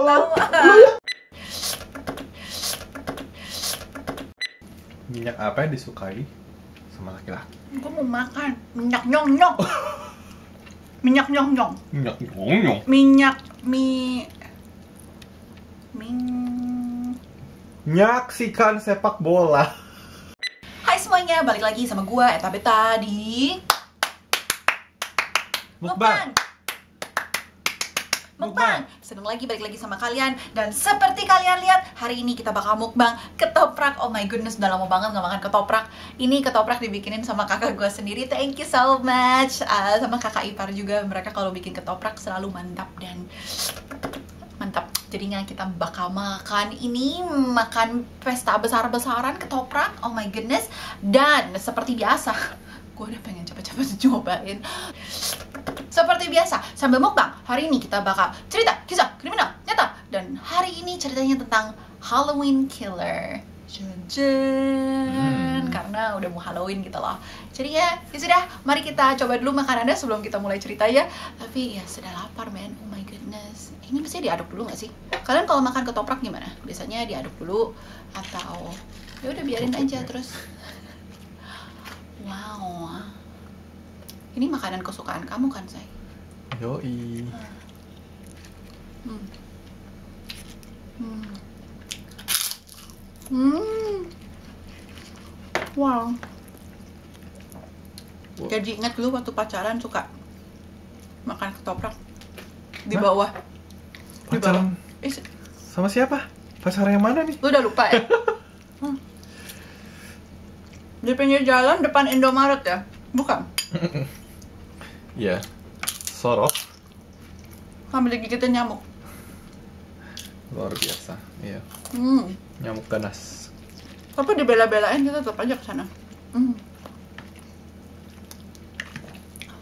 tahu. Minyak apa yang disukai sama laki-laki? Gue mau makan minyak nyong-nyong. Minyak nyong-nyong. Minyak nyong-nyong. Minyak Menyaksikan sepak bola. Hai semuanya, balik lagi sama gue Eta Beta di Mukbang. Mukbang. Seneng lagi balik lagi sama kalian. Dan seperti kalian lihat, hari ini kita bakal mukbang ketoprak. Oh my goodness, udah lama banget gak makan ketoprak. Ini ketoprak dibikinin sama kakak gue sendiri. Thank you so much. Sama kakak ipar juga. Mereka kalau bikin ketoprak selalu mantap dan mantap. Jadinya kita bakal makan ini, makan pesta besar-besaran ketoprak. Oh my goodness. Dan seperti biasa, gue udah pengen cepet-cepet cobain. Seperti biasa, sambil mukbang, hari ini kita bakal cerita kisah kriminal nyata. Dan hari ini ceritanya tentang Halloween Killer. Karena udah mau Halloween gitu loh. Jadi ya sudah, mari kita coba dulu makanannya sebelum kita mulai cerita ya. Tapi ya sudah lapar men, oh my goodness. Ini mesti diaduk dulu gak sih? Kalian kalau makan ketoprak gimana? Biasanya diaduk dulu atau ya udah biarin aja terus. Wow. Ini makanan kesukaan kamu kan, Say? Yoi. Wow. Jadi ingat dulu waktu pacaran suka makan ketoprak di bawah. Di bawah. Pacaran sama siapa? Pacaran yang mana nih? Lu udah lupa ya? Di pinggir jalan depan Indomaret ya? Bukan? Iya. Sort of. Sambil digigitin nyamuk. Luar biasa. Iya. Nyamuk ganas. Tapi dibela-belain kita tetap aja ke sana.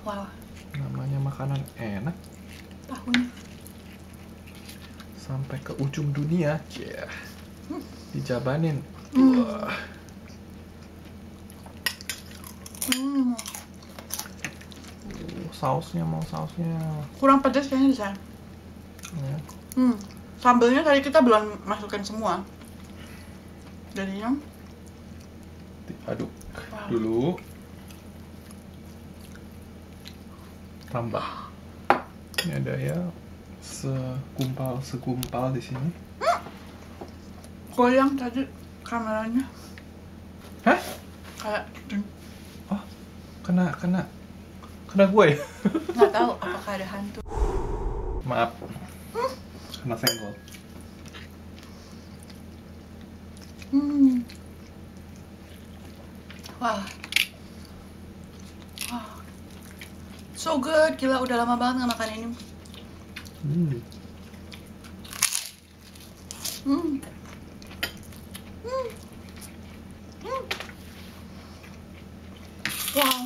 Wow. Namanya makanan enak Tahunya. sampai ke ujung dunia. Yeah. Dijabanin. Wah. Sausnya, mau sausnya. Kurang pedas kayaknya di sana. Ya. Sambelnya tadi kita belum masukin semua. Jadinya Diaduk dulu. Tambah. Ini ada ya segumpal di sini. goyang tadi kameranya. Hah? Kayak Oh, kena gue ya? nggak tahu apakah ada hantu. Maaf. Kena senggol. Wah. So good, gila udah lama banget nggak makan ini. Wow.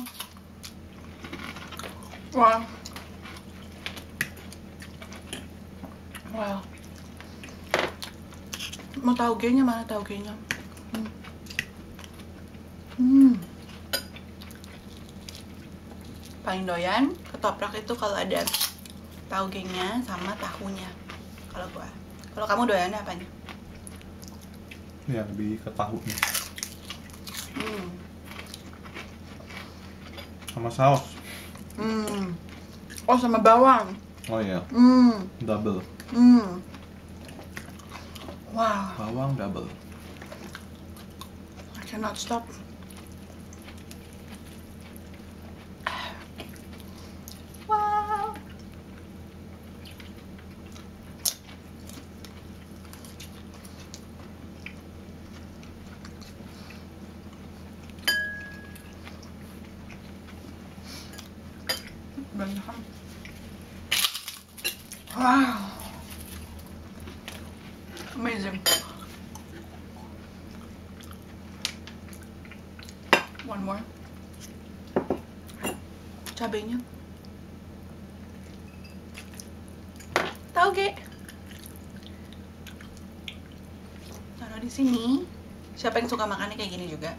Wow. Wow. Mau taugenya mana taugenya? Paling doyan ketoprak itu kalau ada taugenya sama tahunya. Kalau gua. Kalau kamu doyannya apanya? Ya, lebih ke tahunya. Sama saus. Oh, sama bawang. Oh iya. Double. Wow. Bawang double. I cannot stop. Wow. Wow. Amazing. One more. Cabenya. Tauge. Taruh di sini. Siapa yang suka makannya kayak gini juga?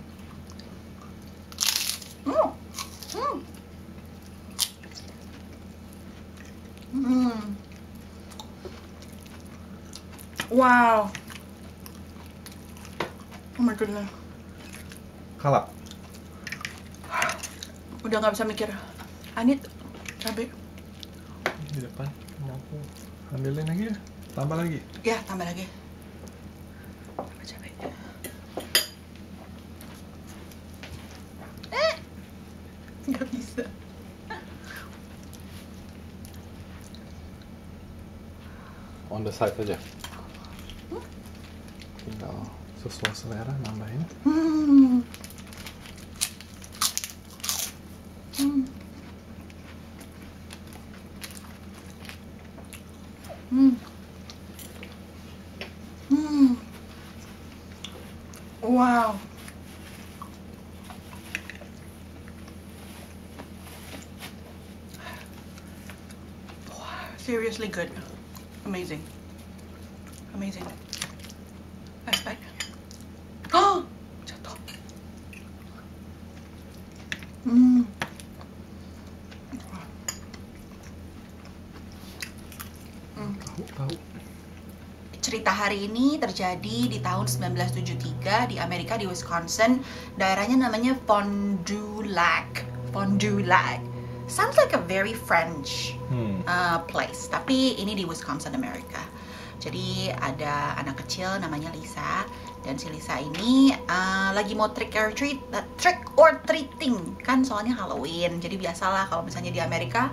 Wow. Oh my goodness. Kalah. Udah nggak bisa mikir. Anit, cabai. Di depan. Aku ambilin lagi ya. Tambah lagi. Ya, tambah lagi. Tambah cabai. Nggak bisa. On the side aja. Tinggal sesuai selera nambahin. Hmm. Hmm. Hmm. Hmm. Wow. Seriously good. Amazing. Amazing. Last bite. Oh! Jatuh. Hmm. Tahu. Cerita hari ini terjadi di tahun 1973 di Amerika, di Wisconsin. Daerahnya namanya Fond du Lac. Fond du Lac. Sounds like a very French place, tapi ini di Wisconsin, Amerika. Jadi ada anak kecil namanya Lisa, dan si Lisa ini lagi mau trick or treating, kan soalnya Halloween. Jadi biasalah kalau misalnya di Amerika.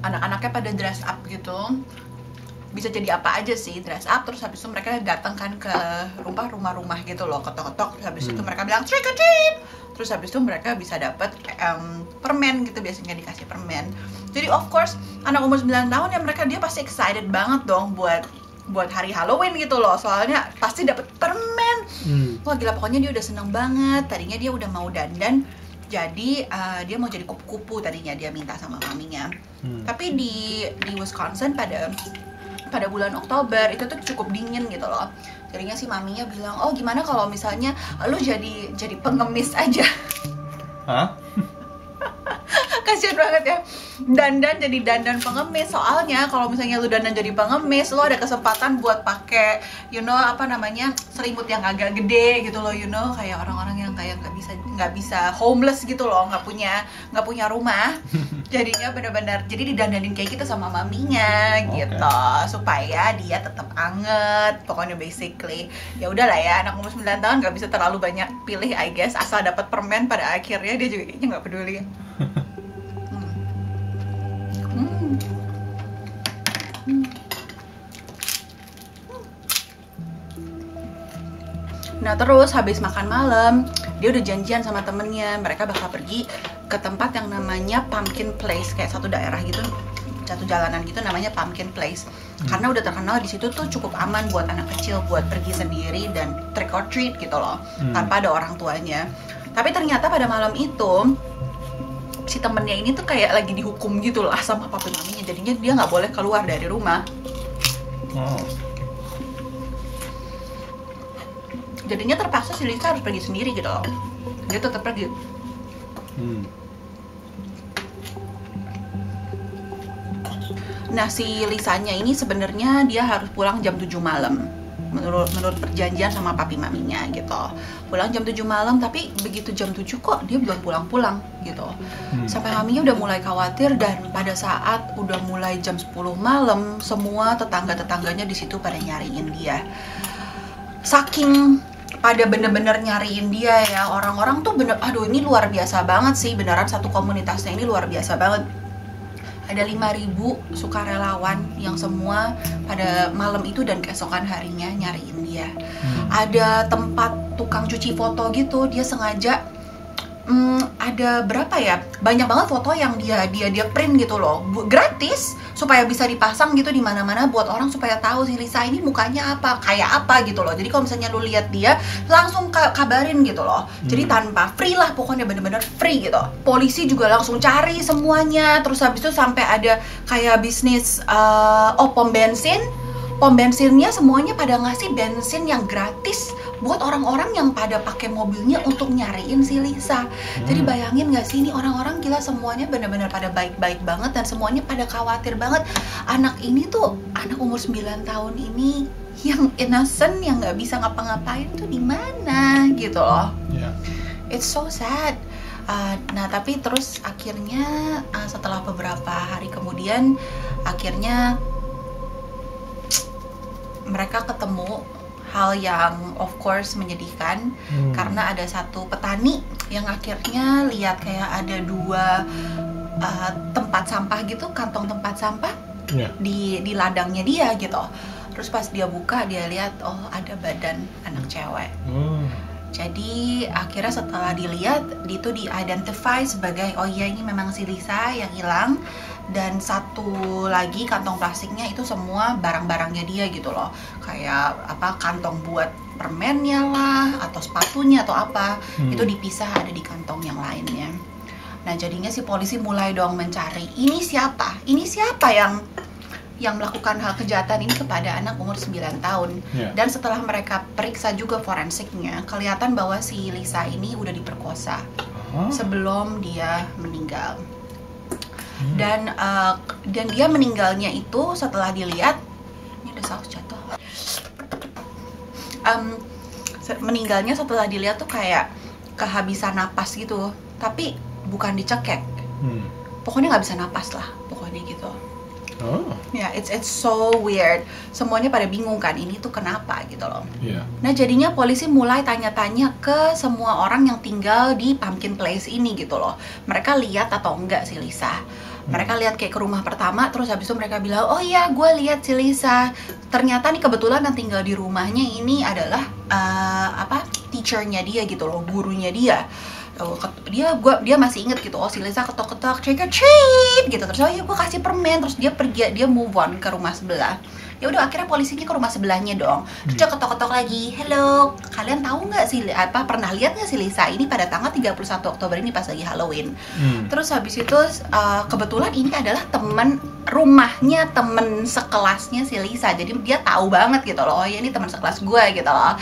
Anak-anaknya pada dress up gitu. Bisa jadi apa aja sih, dress up, terus habis itu mereka datang kan ke rumah-rumah gitu loh, ketok-ketok, terus habis itu mereka bilang trick or treat, terus habis itu mereka bisa dapat permen gitu, biasanya dikasih permen. Jadi of course anak umur 9 tahun ya, dia pasti excited banget dong buat hari Halloween gitu loh, soalnya pasti dapat permen. Wah gila, pokoknya dia udah seneng banget. Tadinya dia udah mau dandan, jadi dia mau jadi kupu-kupu tadinya, dia minta sama maminya. Tapi di Wisconsin pada bulan Oktober itu tuh cukup dingin gitu loh. Jadinya si maminya bilang, oh gimana kalau misalnya lu jadi pengemis aja. Hah? Kasian banget ya, jadi dandan pengemis. Soalnya kalau misalnya lu dandan jadi pengemis, lu ada kesempatan buat pakai selimut yang agak gede gitu loh, kayak orang-orang yang kayak nggak bisa homeless gitu loh, nggak punya rumah. Jadinya benar-benar jadi didandanin kayak gitu sama maminya gitu, supaya dia tetap anget. Pokoknya basically ya udahlah ya, anak umur 9 tahun nggak bisa terlalu banyak pilih, I guess. Asal dapat permen, pada akhirnya dia juga kayaknya nggak peduli. Nah terus habis makan malam, dia udah janjian sama temennya, mereka bakal pergi ke tempat yang namanya Pumpkin Place, kayak satu daerah gitu, satu jalanan gitu, namanya Pumpkin Place. Karena udah terkenal di situ tuh cukup aman buat anak kecil buat pergi sendiri dan trick or treat gitu loh, tanpa ada orang tuanya. Tapi ternyata pada malam itu si temennya ini tuh kayak lagi dihukum gitu lah sama papi maminya, jadinya dia nggak boleh keluar dari rumah. Jadinya terpaksa si Lisa harus pergi sendiri gitu loh. Dia tetap pergi. Nah si Lisanya ini sebenarnya dia harus pulang jam 7 malam menurut perjanjian sama papi maminya gitu. Pulang jam 7 malam, tapi begitu jam 7 kok dia belum pulang-pulang gitu. Sampai maminya udah mulai khawatir, dan pada saat udah mulai jam 10 malam, semua tetangga-tetangganya di situ pada nyariin dia. Saking pada bener-bener nyariin dia ya, orang-orang tuh aduh ini luar biasa banget sih, beneran satu komunitasnya ini luar biasa banget. Ada 5.000 sukarelawan yang semua pada malam itu dan keesokan harinya nyariin dia. Ada tempat tukang cuci foto gitu, dia sengaja ada berapa ya, banyak banget foto yang dia print gitu loh, gratis, supaya bisa dipasang gitu di mana-mana buat orang supaya tahu si Lisa ini mukanya apa, kayak apa gitu loh. Jadi kalau misalnya lu lihat dia, langsung kabarin gitu loh. Jadi tanpa free lah, pokoknya bener-bener free gitu. Polisi juga langsung cari semuanya. Terus habis itu sampai ada kayak bisnis pom bensin, pom bensinnya semuanya pada ngasih bensin yang gratis buat orang-orang yang pada pakai mobilnya untuk nyariin si Lisa. Jadi bayangin gak sih, ini orang-orang gila semuanya benar-benar pada baik-baik banget dan semuanya pada khawatir banget. Anak ini tuh, anak umur 9 tahun ini yang innocent, yang nggak bisa ngapa-ngapain tuh di mana gitu loh. It's so sad. Nah tapi terus akhirnya setelah beberapa hari kemudian akhirnya mereka ketemu hal yang of course menyedihkan. Karena ada satu petani yang akhirnya lihat kayak ada 2 tempat sampah gitu, kantong tempat sampah di ladangnya dia gitu. Terus pas dia buka dia lihat oh ada badan anak cewek. Jadi akhirnya setelah dilihat itu di-identify sebagai oh iya ini memang si Lisa yang hilang. Dan satu lagi kantong plastiknya itu semua barang-barangnya dia gitu loh. Kayak apa, kantong buat permennya lah, atau sepatunya atau apa, itu dipisah ada di kantong yang lainnya. Nah jadinya si polisi mulai dong mencari ini siapa yang melakukan hal kejahatan ini kepada anak umur 9 tahun. Dan setelah mereka periksa juga forensiknya, kelihatan bahwa si Lisa ini udah diperkosa sebelum dia meninggal. Dan dia meninggalnya itu setelah dilihat, ini ada saus jatuh. Meninggalnya setelah dilihat tuh kayak kehabisan napas gitu, tapi bukan dicekek. Pokoknya nggak bisa napas lah, pokoknya gitu. Ya, it's so weird. Semuanya pada bingung kan, ini tuh kenapa gitu loh. Nah jadinya polisi mulai tanya-tanya ke semua orang yang tinggal di Pumpkin Place ini gitu loh. Mereka lihat atau enggak si Lisa. Mereka lihat kayak ke rumah pertama, terus habis itu mereka bilang, oh iya gue lihat si Lisa. Ternyata nih kebetulan yang tinggal di rumahnya ini adalah teachernya dia gitu loh, gurunya dia. Dia masih inget gitu, oh si Lisa ketok-ketok trick or treat gitu, terus oh ya gue kasih permen, terus dia pergi, dia move on ke rumah sebelah. Ya udah akhirnya polisinya ke rumah sebelahnya dong, terus dia ketok-ketok lagi, hello kalian tahu nggak sih pernah lihat nggak si Lisa ini pada tanggal 31 Oktober ini pas lagi Halloween. Terus habis itu kebetulan ini adalah rumahnya temen sekelasnya si Lisa, jadi dia tahu banget gitu loh, oh ya ini teman sekelas gue gitu loh.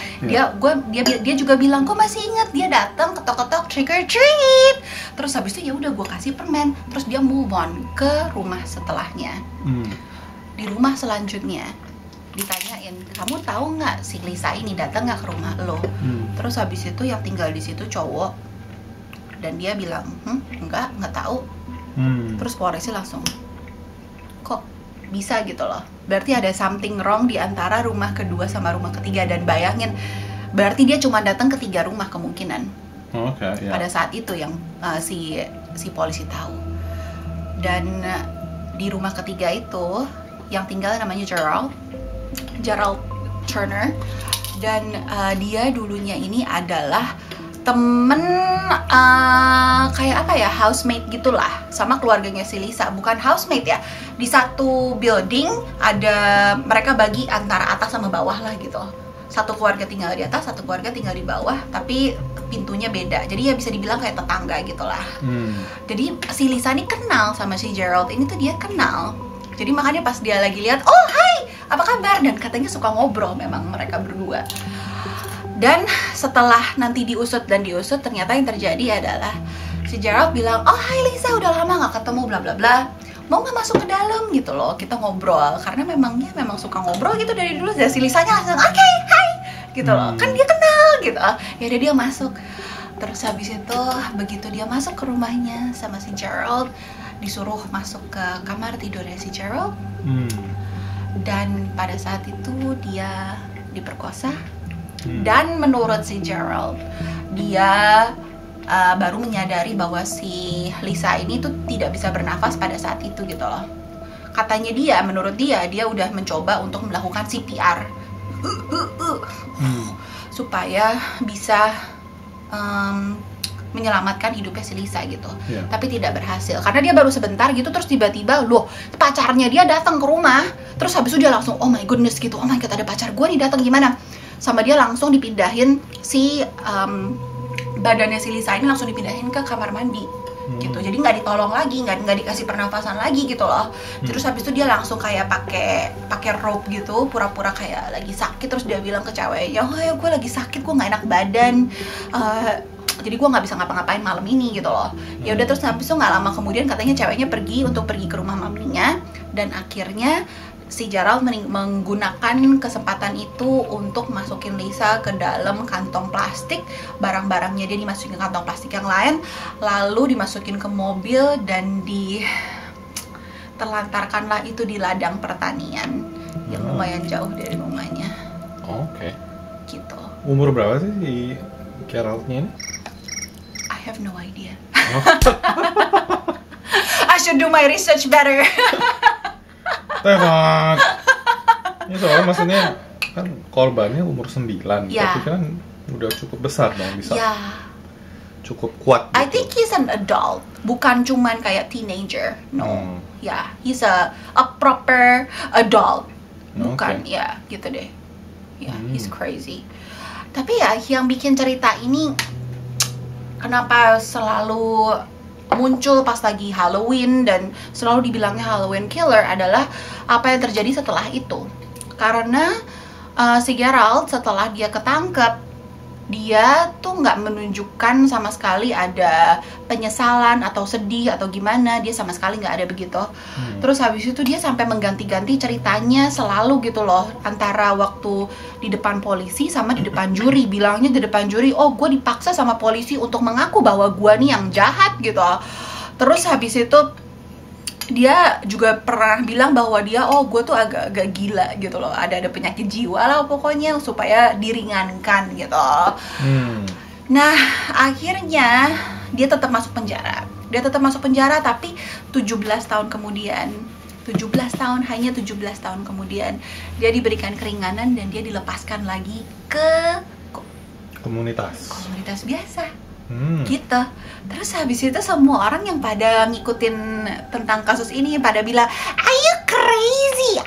Dia juga bilang kok masih inget, dia datang ketok-ketok trick or treat, terus habis itu ya udah gue kasih permen, terus dia move on ke rumah setelahnya. Di rumah selanjutnya ditanyain, kamu tahu nggak si Lisa ini datang nggak ke rumah lo? Terus habis itu yang tinggal di situ cowok, dan dia bilang nggak tahu. Terus polisi langsung, kok bisa gitu loh, berarti ada something wrong di antara rumah kedua sama rumah ketiga. Dan bayangin, berarti dia cuma datang ke 3 rumah kemungkinan pada saat itu yang si polisi tahu. Dan di rumah ketiga itu yang tinggal namanya Gerald Turner, dan dia dulunya ini adalah temen kayak apa ya, housemate gitulah sama keluarganya si Lisa. Bukan housemate ya, di satu building ada, mereka bagi antara atas sama bawah lah gitu. Satu keluarga tinggal di atas, satu keluarga tinggal di bawah, tapi pintunya beda, jadi ya bisa dibilang kayak tetangga gitulah. Jadi si Lisa ini kenal sama si Gerald ini tuh, dia kenal. Jadi makanya pas dia lagi lihat, oh hai apa kabar, dan katanya suka ngobrol memang mereka berdua. Dan setelah nanti diusut, ternyata yang terjadi adalah si Gerald bilang, oh hai Lisa, udah lama gak ketemu bla bla bla, mau gak masuk ke dalam gitu loh, kita ngobrol. Karena memang suka ngobrol gitu dari dulu. Dan si Lisanya langsung oke, hai gitu loh, kan dia kenal gitu. Ya udah dia masuk. Terus habis itu begitu dia masuk ke rumahnya sama si Gerald, disuruh masuk ke kamar tidurnya si Gerald. Dan pada saat itu dia diperkosa. Dan menurut si Gerald, dia baru menyadari bahwa si Lisa ini tuh tidak bisa bernafas pada saat itu gitu loh. Katanya menurut dia udah mencoba untuk melakukan CPR supaya bisa menyelamatkan hidupnya si Lisa gitu. Tapi tidak berhasil karena dia baru sebentar gitu, terus tiba-tiba loh pacarnya dia datang ke rumah. Terus habis itu dia langsung oh my goodness gitu, oh my god ada pacar gue nih datang, gimana. Sama dia langsung dipindahin si badannya si Lisa ini langsung dipindahin ke kamar mandi. gitu. Jadi nggak ditolong lagi, nggak dikasih pernafasan lagi gitu loh. Terus habis itu dia langsung kayak pakai rope gitu, pura-pura kayak lagi sakit, terus dia bilang ke ceweknya, oh ya gue lagi sakit, gue nggak enak badan, jadi gue nggak bisa ngapa-ngapain malam ini gitu loh. Ya udah, terus habis itu nggak lama kemudian katanya ceweknya pergi ke rumah maminya, dan akhirnya si Gerald menggunakan kesempatan itu untuk masukin Lisa ke dalam kantong plastik, barang-barangnya dia dimasukin ke kantong plastik yang lain, lalu dimasukin ke mobil dan terlantarkanlah itu di ladang pertanian yang lumayan jauh dari rumahnya. Oke. Gitu. Umur berapa sih si Geraldnya ini? I have no idea. I should do my research better. Temat. Ini soalnya maksudnya kan korbannya umur 9, Ya. tapi kan udah cukup besar dong, bisa Ya, cukup kuat. I think he's an adult, bukan cuman kayak teenager. No, ya, he's a proper adult, bukan ya gitu deh. Ya, he's crazy. Tapi ya yang bikin cerita ini kenapa selalu muncul pas lagi Halloween dan selalu dibilangnya Halloween killer adalah apa yang terjadi setelah itu. Karena si Gerald setelah dia ketangkep, dia tuh nggak menunjukkan sama sekali ada penyesalan atau sedih atau gimana, dia sama sekali nggak ada begitu. Terus habis itu dia sampai mengganti-ganti ceritanya selalu gitu loh, antara waktu di depan polisi sama di depan juri. Bilangnya di depan juri, oh gue dipaksa sama polisi untuk mengaku bahwa gue nih yang jahat gitu. Terus habis itu dia juga pernah bilang bahwa dia, oh gue tuh agak-agak gila gitu loh, ada penyakit jiwa lah pokoknya, supaya diringankan gitu. Nah akhirnya dia tetap masuk penjara. Tapi 17 tahun kemudian, 17 tahun, hanya 17 tahun kemudian dia diberikan keringanan dan dia dilepaskan lagi ke komunitas biasa. Gitu. Terus habis itu semua orang yang pada ngikutin tentang kasus ini pada bilang, are you crazy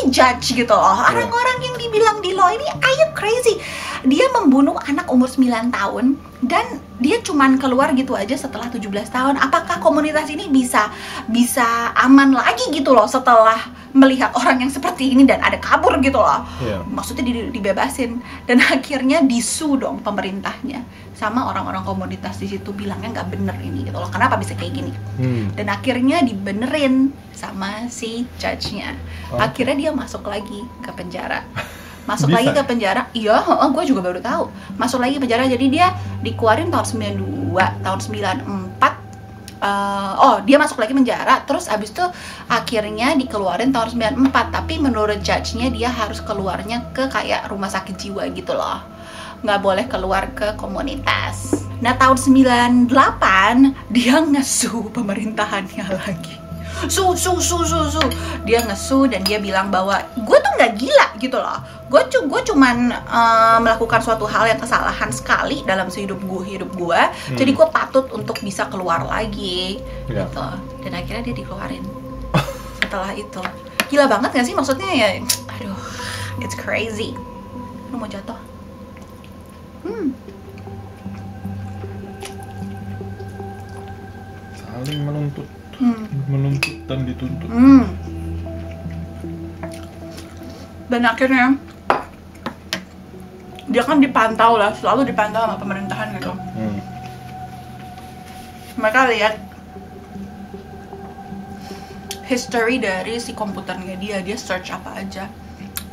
judge gitu loh. Orang-orang yang dibilang di law ini, are you crazy? Dia membunuh anak umur 9 tahun dan dia cuman keluar gitu aja setelah 17 tahun. Apakah komunitas ini bisa aman lagi gitu loh setelah melihat orang yang seperti ini dan ada kabur gitu loh. Maksudnya dibebasin, dan akhirnya disu dong pemerintahnya sama orang-orang komunitas di situ, bilangnya nggak bener ini gitu loh, kenapa bisa kayak gini. Dan akhirnya dibenerin sama si judge-nya. Akhirnya dia masuk lagi ke penjara. Lagi ke penjara, iya, gue juga baru tahu. Masuk lagi ke penjara, jadi dia dikeluarin tahun 92, tahun 94. Dia masuk lagi penjara, terus abis itu akhirnya dikeluarin tahun 94. Tapi menurut judge-nya dia harus keluarnya ke kayak rumah sakit jiwa gitu loh, nggak boleh keluar ke komunitas. Nah tahun 98 dia ngesu pemerintahannya lagi. Dia ngesu dan dia bilang bahwa gue tuh nggak gila gitu loh, gue cuman melakukan suatu hal yang kesalahan sekali dalam hidup gue, jadi gue patut untuk bisa keluar lagi gitu. Dan akhirnya dia dikeluarin setelah itu. Gila banget gak sih, maksudnya ya, aduh, it's crazy. Lu mau jatuh? Saling menuntut dan dituntut. Dan akhirnya dia kan dipantau lah, selalu dipantau sama pemerintahan gitu. Mereka lihat history dari si komputernya dia search apa aja.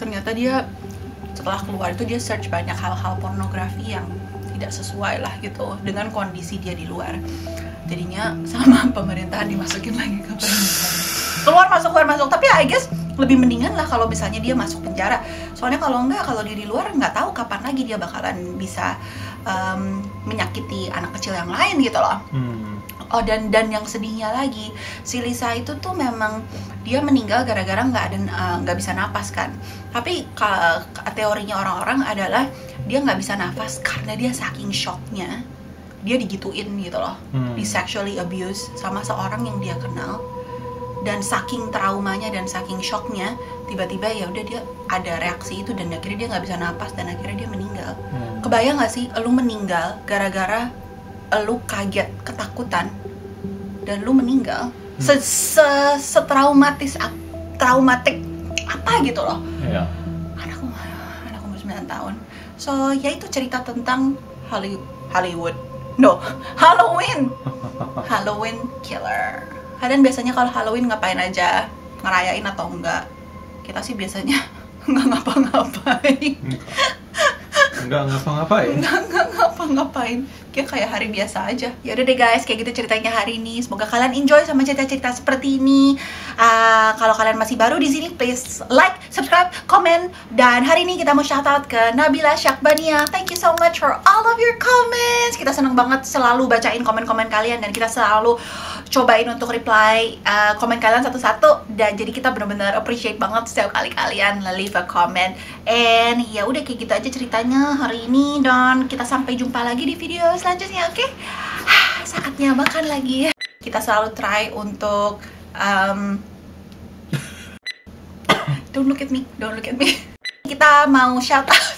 Ternyata dia setelah keluar itu dia search banyak hal-hal pornografi yang tidak sesuai lah gitu dengan kondisi dia di luar. Jadinya sama pemerintahan dimasukin lagi ke pemerintahan. Keluar masuk. Tapi I guess lebih mendingan lah kalau misalnya dia masuk penjara. Soalnya kalau dia di luar nggak tahu kapan lagi dia bakalan bisa menyakiti anak kecil yang lain gitu loh. Oh dan yang sedihnya lagi, si Lisa itu tuh memang dia meninggal gara-gara nggak bisa napas kan. Tapi teorinya orang-orang adalah dia nggak bisa nafas karena dia saking shocknya, dia digituin gitu loh, di sexually abuse sama seorang yang dia kenal. Dan saking traumanya dan saking shocknya, tiba-tiba ya udah dia ada reaksi itu dan akhirnya dia nggak bisa napas dan akhirnya dia meninggal. Kebayang nggak sih lu meninggal gara-gara lu kaget, ketakutan, dan lu meninggal, traumatik apa gitu loh. Iya. Anakku umur 9 tahun. So ya itu cerita tentang Halloween killer. Kalian biasanya kalau Halloween ngapain aja? Ngerayain atau enggak? Kita sih biasanya nggak ngapa-ngapain. Nggak ngapa-ngapain. Nggak ngapa-ngapain. Kayak hari biasa aja. Ya udah deh guys, kayak gitu ceritanya hari ini. Semoga kalian enjoy sama cerita-cerita seperti ini. Kalau kalian masih baru di sini, please like, subscribe, comment. Dan hari ini kita mau shout out ke Nabila Syakbania. Thank you so much for all of your comments. Kita seneng banget selalu bacain komen-komen kalian, dan kita selalu cobain untuk reply komen kalian satu-satu. Dan jadi kita benar-benar appreciate banget setiap kali kalian leave a comment. And ya udah kayak gitu aja ceritanya hari ini, dan kita sampai jumpa lagi di video selanjutnya, oke? Saatnya makan lagi. Kita selalu try untuk don't look at me. Kita mau shout out